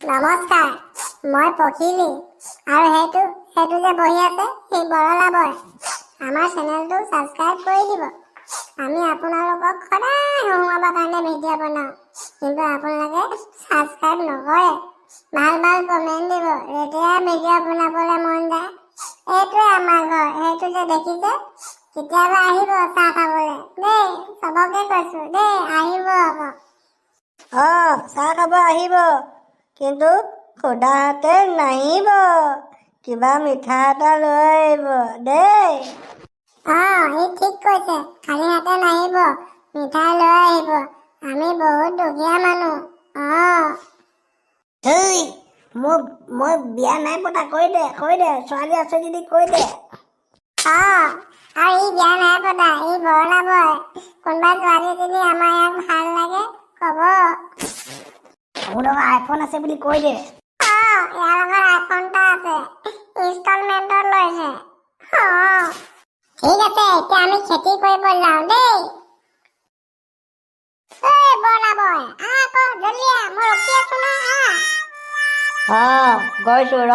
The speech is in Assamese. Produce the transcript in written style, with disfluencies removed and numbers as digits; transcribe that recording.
নমস্কাৰ, মই পখিলী আৰু সেইটো যে বহি আছে সেই বৰলা বয়। আমাৰ চেনেলটো ছাবস্ক্ৰাইব কৰি দিব। আমি আপোনালোকক সদায় হহুৱাবৰ কাৰণে ভিডিঅ' বনাওঁ, কিন্তু আপোনালোকে ছাবস্ক্ৰাইব নকৰে। ভাল কমেণ্ট দিব, তেতিয়াহে ভিডিঅ' বনাবলৈ মন যায়। এইটোৱে আমাৰ ঘৰ, সেইটো যে দেখিছে। কেতিয়াবা আহিব চাহ খাবলৈ দেই, চবকে কৈছো দেই, আহিব আকৌ। চাহ খাব আহিব, কিন্তু সুদা হাতে নাহিব, কিবা মিঠা এটা লৈ আহিব দেই। ই ঠিক কৈছে, খালি হাতে নাহিব, মিঠাই লৈ আহিব। আমি বহুত দুখীয়া মানুহ। মই বিয়া নাই পতা, কৈ দে ছোৱালী আছে যদি কৈ দে। আৰু ই বিয়া নাই পতা, ই বৰলা বয়। কোনোবা ছোৱালী যদি আমাৰ ইয়াক ভাল লাগে কব। মোৰ লগত আইফোন আছে বুলি কৈ দে। ইয়াৰ লগত আইফোন এটা আছে, ইনষ্টলমেণ্টত লৈছে। ঠিক আছে, এতিয়া আমি খেতি কৰিব যাওঁ দেই। বৰলা বয়, আকৌ জল্দি আহ, মই ৰখি আছো না। গৈছো ৰ।